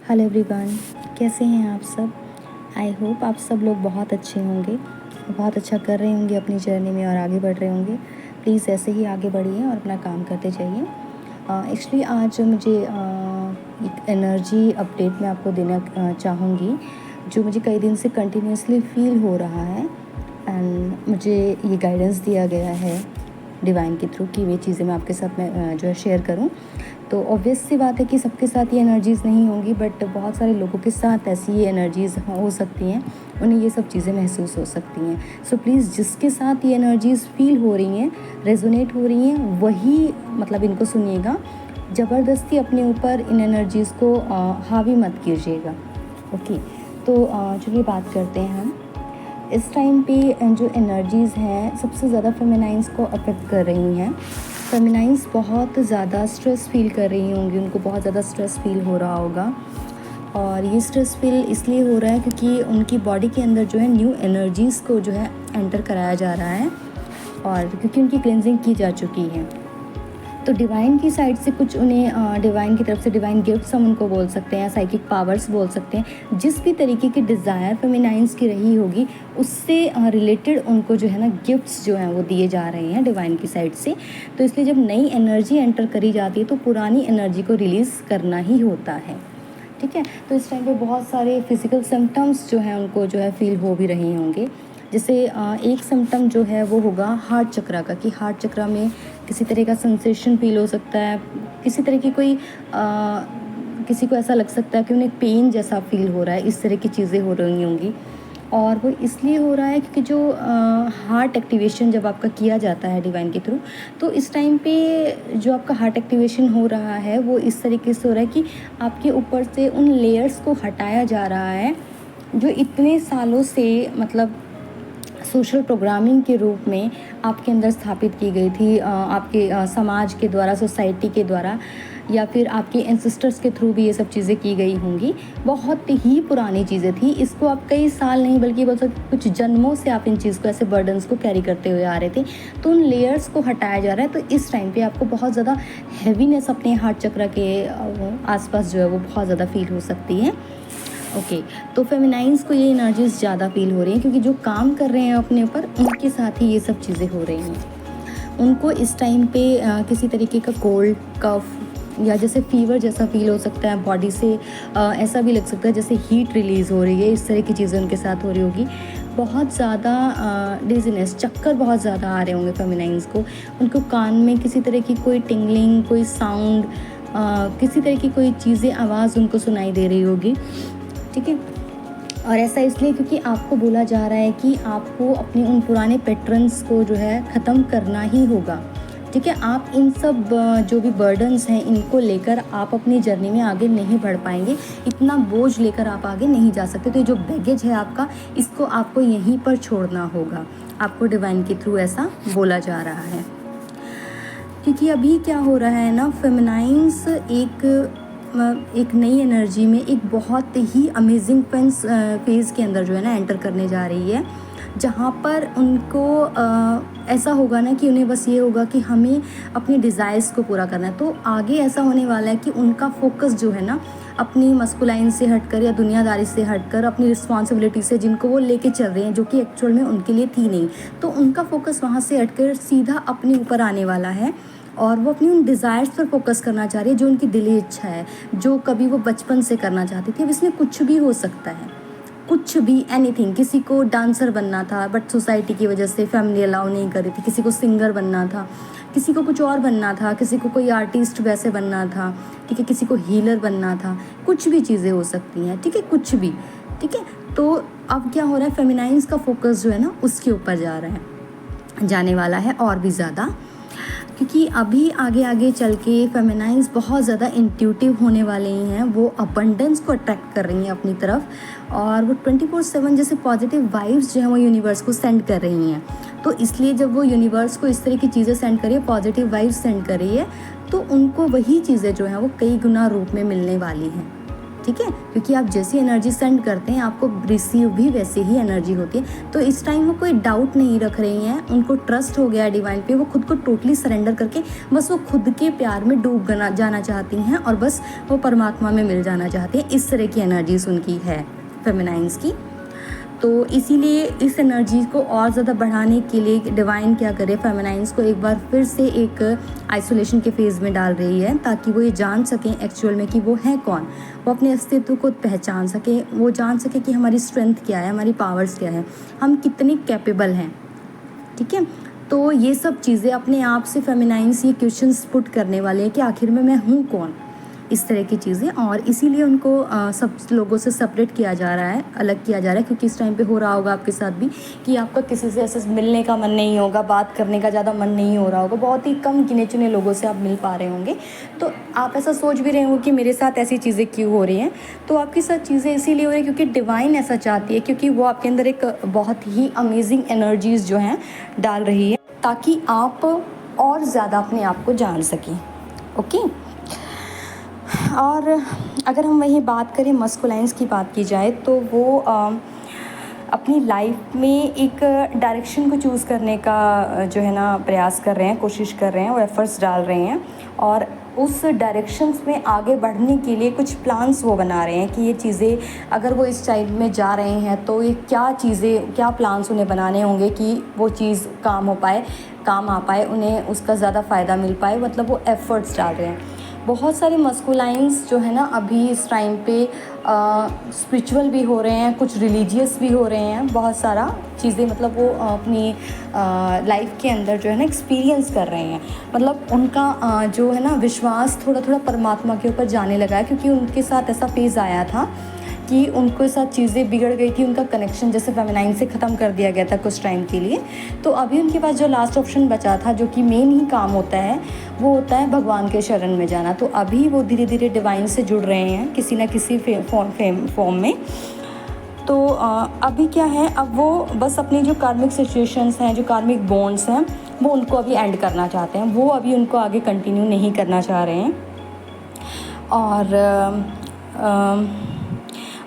Hello everyone, कैसे हैं आप सब। आई होप आप सब लोग बहुत अच्छे होंगे, बहुत अच्छा कर रहे होंगे अपनी जर्नी में और आगे बढ़ रहे होंगे। प्लीज़ ऐसे ही आगे बढ़िए और अपना काम करते जाइए। एक्चुअली आज मुझे एक एनर्जी अपडेट मैं आपको देना चाहूँगी, जो मुझे कई दिन से कंटिन्यूसली फील हो रहा है। एंड मुझे ये गाइडेंस दिया गया है डिवाइन के थ्रू कि ये चीज़ें मैं आपके साथ में जो है शेयर करूं। तो ऑब्वियस सी बात है कि सबके साथ ये एनर्जीज़ नहीं होंगी, बट बहुत सारे लोगों के साथ ऐसी ये एनर्जीज़ हो सकती हैं, उन्हें ये सब चीज़ें महसूस हो सकती हैं। सो प्लीज़ जिसके साथ ये एनर्जीज़ फील हो रही हैं, रेजोनेट हो रही हैं, वही मतलब इनको सुनिएगा। ज़बरदस्ती अपने ऊपर इन एनर्जीज़ को हावी मत कीजिएगा। ओके, तो चलिए बात करते हैं हम। इस टाइम पे जो एनर्जीज़ हैं सबसे ज़्यादा फेमिनाइंस को अफेक्ट कर रही हैं। फेमिनाइंस बहुत ज़्यादा स्ट्रेस फील कर रही होंगी, उनको बहुत ज़्यादा स्ट्रेस फील हो रहा होगा। और ये स्ट्रेस फील इसलिए हो रहा है क्योंकि उनकी बॉडी के अंदर जो है न्यू एनर्जीज़ को जो है एंटर कराया जा रहा है, और क्योंकि उनकी क्लेंजिंग की जा चुकी है। तो डिवाइन की साइड से कुछ उन्हें डिवाइन की तरफ से डिवाइन गिफ्ट्स हम उनको बोल सकते हैं, साइकिक पावर्स बोल सकते हैं। जिस भी तरीके की डिज़ायर फेमिनाइंस की रही होगी, उससे रिलेटेड उनको जो है ना गिफ्ट्स जो हैं वो दिए जा रहे हैं डिवाइन की साइड से। तो इसलिए जब नई एनर्जी एंटर करी जाती है तो पुरानी एनर्जी को रिलीज़ करना ही होता है। ठीक है, तो इस टाइम पे बहुत सारे फिज़िकल सिम्टम्स जो हैं उनको जो है फील हो भी रहे होंगे। जैसे एक सिम्टम जो है वो होगा हार्ट चक्रा का, कि हार्ट चक्रा में किसी तरह का सेंसेशन फील हो सकता है, किसी तरह की कोई किसी को ऐसा लग सकता है कि उन्हें पेन जैसा फील हो रहा है। इस तरह की चीज़ें हो रही होंगी, और वो इसलिए हो रहा है क्योंकि जो हार्ट एक्टिवेशन जब आपका किया जाता है डिवाइन के थ्रू, तो इस टाइम पे जो आपका हार्ट एक्टिवेशन हो रहा है वो इस तरीके से हो रहा है कि आपके ऊपर से उन लेयर्स को हटाया जा रहा है जो इतने सालों से मतलब सोशल प्रोग्रामिंग के रूप में आपके अंदर स्थापित की गई थी, आपके समाज के द्वारा, सोसाइटी के द्वारा, या फिर आपके एंसेस्टर्स के थ्रू भी ये सब चीज़ें की गई होंगी। बहुत ही पुरानी चीज़ें थी, इसको आप कई साल नहीं बल्कि बोल सकते कुछ जन्मों से आप इन चीज़ को, ऐसे बर्डन्स को कैरी करते हुए आ रहे थे। तो उन लेयर्स को हटाया जा रहा है। तो इस टाइम पे आपको बहुत ज़्यादा हैवीनेस अपने हार्ट चक्र के आसपास जो है वो बहुत ज़्यादा फील हो सकती है। ओके, तो फेमिनाइंस को ये एनर्जीज़ ज़्यादा फील हो रही हैं क्योंकि जो काम कर रहे हैं अपने ऊपर, उनके साथ ही ये सब चीज़ें हो रही हैं। उनको इस टाइम पे किसी तरीके का कोल्ड, कफ या जैसे फीवर जैसा फील हो सकता है बॉडी से। ऐसा भी लग सकता है जैसे हीट रिलीज़ हो रही है, इस तरह की चीज़ें उनके साथ हो रही होगी। बहुत ज़्यादा डिजीनेस, चक्कर बहुत ज़्यादा आ रहे होंगे फेमिनाइंस को। उनको कान में किसी तरह की कोई टिंगलिंग, कोई साउंड, किसी तरह की कोई चीज़ें, आवाज़ उनको सुनाई दे रही होगी। ठीक है, और ऐसा इसलिए क्योंकि आपको बोला जा रहा है कि आपको अपने उन पुराने पैटर्न्स को जो है ख़त्म करना ही होगा। ठीक है, आप इन सब जो भी बर्डन्स हैं इनको लेकर आप अपनी जर्नी में आगे नहीं बढ़ पाएंगे। इतना बोझ लेकर आप आगे नहीं जा सकते। तो ये जो बैगेज है आपका, इसको आपको यहीं पर छोड़ना होगा। आपको डिवाइन के थ्रू ऐसा बोला जा रहा है। क्योंकि अभी क्या हो रहा है ना, फेमिनाइंस एक नई एनर्जी में, एक बहुत ही अमेजिंग फेज़ के अंदर जो है ना एंटर करने जा रही है, जहाँ पर उनको ऐसा होगा ना कि उन्हें बस ये होगा कि हमें अपनी डिज़ायर्स को पूरा करना है। तो आगे ऐसा होने वाला है कि उनका फोकस जो है ना अपनी मस्कुलाइन से हटकर या दुनियादारी से हटकर अपनी रिस्पॉन्सिबिलिटी से, जिनको वो लेके चल रहे हैं, जो कि एक्चुअल में उनके लिए थी नहीं, तो उनका फोकस वहाँ से हटकर सीधा अपने ऊपर आने वाला है। और वो अपनी उन डिज़ायर्स पर फोकस करना चाह रही है, जो उनकी दिली इच्छा है, जो कभी वो बचपन से करना चाहती थी। अब इसमें कुछ भी हो सकता है, कुछ भी, एनीथिंग। किसी को डांसर बनना था बट सोसाइटी की वजह से फैमिली अलाउ नहीं कर रही थी। किसी को सिंगर बनना था, किसी को कुछ और बनना था, किसी को कोई आर्टिस्ट वैसे बनना था। ठीक है, किसी को हीलर बनना था। कुछ भी चीज़ें हो सकती हैं। ठीक है, कुछ भी। ठीक है, तो अब क्या हो रहा है, फेमिनाइंस का फोकस जो है ना उसके ऊपर जाने वाला है और भी ज़्यादा। क्योंकि अभी आगे आगे चल के फेमिनाइंस बहुत ज़्यादा इंट्यूटिव होने वाले ही हैं। वो अबंडेंस को अट्रैक्ट कर रही हैं अपनी तरफ, और वो 24/7 जैसे पॉजिटिव वाइब्स जो हैं वो यूनिवर्स को सेंड कर रही हैं। तो इसलिए जब वो यूनिवर्स को इस तरह की चीज़ें सेंड कर रही है, पॉजिटिव वाइब्स सेंड कर रही है, तो उनको वही चीज़ें जो हैं वो कई गुना रूप में मिलने वाली हैं। ठीक है, क्योंकि आप जैसी एनर्जी सेंड करते हैं आपको रिसीव भी वैसे ही एनर्जी होती है। तो इस टाइम वो कोई डाउट नहीं रख रही हैं, उनको ट्रस्ट हो गया डिवाइन पे, वो खुद को टोटली सरेंडर करके बस वो खुद के प्यार में डूब जाना चाहती हैं और बस वो परमात्मा में मिल जाना चाहती हैं। इस तरह की एनर्जीज उनकी है फेमिनाइन्स की। तो इसीलिए इस एनर्जी को और ज़्यादा बढ़ाने के लिए डिवाइन क्या करे, फेमिनाइन्स को एक बार फिर से एक आइसोलेशन के फेज़ में डाल रही है, ताकि वो ये जान सकें एक्चुअल में कि वो है कौन, वो अपने अस्तित्व को पहचान सके, वो जान सके कि हमारी स्ट्रेंथ क्या है, हमारी पावर्स क्या है, हम कितने कैपेबल हैं। ठीक है, तो ये सब चीज़ें अपने आप से फेमिनाइन्स ये क्वेश्चंस पुट करने वाले हैं कि आखिर में मैं हूँ कौन, इस तरह की चीज़ें। और इसीलिए उनको सब लोगों से सेपरेट किया जा रहा है, अलग किया जा रहा है, क्योंकि इस टाइम पे हो रहा होगा आपके साथ भी कि आपका किसी से ऐसे मिलने का मन नहीं होगा, बात करने का ज़्यादा मन नहीं हो रहा होगा, बहुत ही कम गिने चुने लोगों से आप मिल पा रहे होंगे। तो आप ऐसा सोच भी रहे हो कि मेरे साथ ऐसी चीज़ें क्यों हो रही हैं, तो आपके साथ चीज़ें इसीलिए हो रही है क्योंकि डिवाइन ऐसा चाहती है, क्योंकि वो आपके अंदर एक बहुत ही अमेजिंग एनर्जीज़ जो हैं डाल रही है, ताकि आप और ज़्यादा अपने आप को जान सकें। ओके, और अगर हम वहीं बात करें मस्कुलाइन्स की बात की जाए, तो वो अपनी लाइफ में एक डायरेक्शन को चूज़ करने का जो है ना प्रयास कर रहे हैं, कोशिश कर रहे हैं, वो एफ़र्ट्स डाल रहे हैं और उस डायरेक्शंस में आगे बढ़ने के लिए कुछ प्लान्स वो बना रहे हैं कि ये चीज़ें अगर वो इस टाइप में जा रहे हैं तो ये क्या चीज़ें, क्या प्लान्स उन्हें बनाने होंगे कि वो चीज़ काम आ पाए, उन्हें उसका ज़्यादा फ़ायदा मिल पाए, मतलब वो एफ़र्ट्स डाल रहे हैं। बहुत सारे मस्कुलाइन्स जो है ना अभी इस टाइम पे स्पिरिचुअल भी हो रहे हैं, कुछ रिलीजियस भी हो रहे हैं, बहुत सारा चीज़ें मतलब वो अपनी लाइफ के अंदर जो है ना एक्सपीरियंस कर रहे हैं। मतलब उनका जो है ना विश्वास थोड़ा थोड़ा परमात्मा के ऊपर जाने लगा है, क्योंकि उनके साथ ऐसा फेज़ आया था कि उनके साथ चीज़ें बिगड़ गई थी, उनका कनेक्शन जैसे फेमिनाइन से ख़त्म कर दिया गया था कुछ टाइम के लिए। तो अभी उनके पास जो लास्ट ऑप्शन बचा था, जो कि मेन ही काम होता है, वो होता है भगवान के शरण में जाना। तो अभी वो धीरे धीरे डिवाइन से जुड़ रहे हैं किसी न किसी फॉर्म में। तो अभी क्या है, अब वो बस अपनी जो कार्मिक सिचुएशंस हैं, जो कार्मिक बॉन्ड्स हैं, वो उनको अभी एंड करना चाहते हैं, वो अभी उनको आगे कंटिन्यू नहीं करना चाह रहे हैं।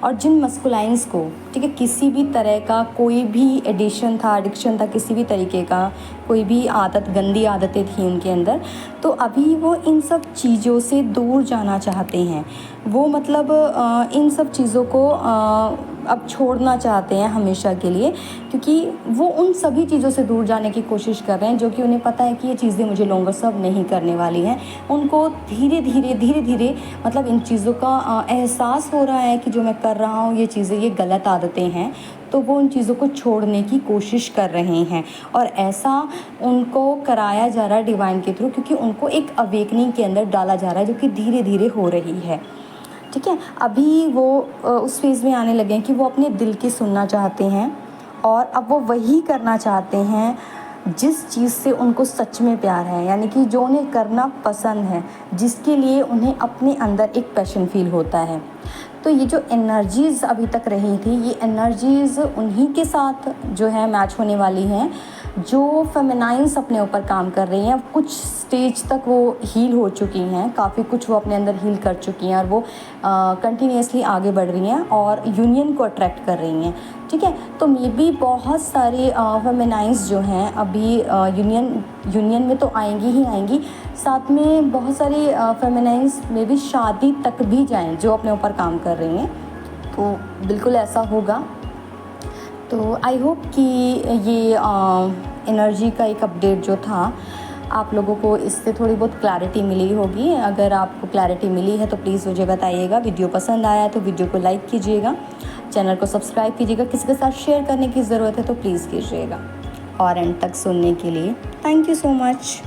और जिन मस्कुलाइन्स को, ठीक है, किसी भी तरह का कोई भी एडिक्शन था, किसी भी तरीके का कोई भी आदत, गंदी आदतें थी उनके अंदर, तो अभी वो इन सब चीज़ों से दूर जाना चाहते हैं। वो मतलब इन सब चीज़ों को अब छोड़ना चाहते हैं हमेशा के लिए, क्योंकि वो उन सभी चीज़ों से दूर जाने की कोशिश कर रहे हैं जो कि उन्हें पता है कि ये चीज़ें मुझे लॉन्गर सर्व नहीं करने वाली हैं। उनको धीरे धीरे मतलब इन चीज़ों का एहसास हो रहा है कि जो मैं कर रहा हूँ ये चीज़ें, ये गलत आदतें हैं, तो वो उन चीज़ों को छोड़ने की कोशिश कर रहे हैं। और ऐसा उनको कराया जा रहा है डिवाइन के थ्रू, क्योंकि उनको एक अवेकनिंग के अंदर डाला जा रहा है जो कि धीरे धीरे हो रही है। ठीक है, अभी वो उस फेज़ में आने लगे हैं कि वो अपने दिल की सुनना चाहते हैं, और अब वो वही करना चाहते हैं जिस चीज़ से उनको सच में प्यार है, यानी कि जो उन्हें करना पसंद है, जिसके लिए उन्हें अपने अंदर एक पैशन फील होता है। तो ये जो एनर्जीज़ अभी तक रही थी, ये एनर्जीज़ उन्हीं के साथ जो है मैच होने वाली हैं जो फेमिनाइन्स अपने ऊपर काम कर रही हैं। कुछ स्टेज तक वो हील हो चुकी हैं, काफ़ी कुछ वो अपने अंदर हील कर चुकी हैं, और वो कंटिन्यूसली आगे बढ़ रही हैं और यूनियन को अट्रैक्ट कर रही हैं। ठीक है, तो मे बी बहुत सारे फेमिनाइन्स जो हैं अभी यूनियन में तो आएंगी ही आएंगी, साथ में बहुत सारी फेमिनाइन्स में भी शादी तक भी जाएं जो अपने ऊपर काम कर रही हैं। तो बिल्कुल ऐसा होगा। तो आई होप कि ये एनर्जी का एक अपडेट जो था, आप लोगों को इससे थोड़ी बहुत क्लैरिटी मिली होगी। अगर आपको क्लैरिटी मिली है तो प्लीज़ मुझे बताइएगा। वीडियो पसंद आया तो वीडियो को लाइक कीजिएगा, चैनल को सब्सक्राइब कीजिएगा, किसी के साथ शेयर करने की ज़रूरत है तो प्लीज़ कीजिएगा। और एंड तक सुनने के लिए थैंक यू सो मच।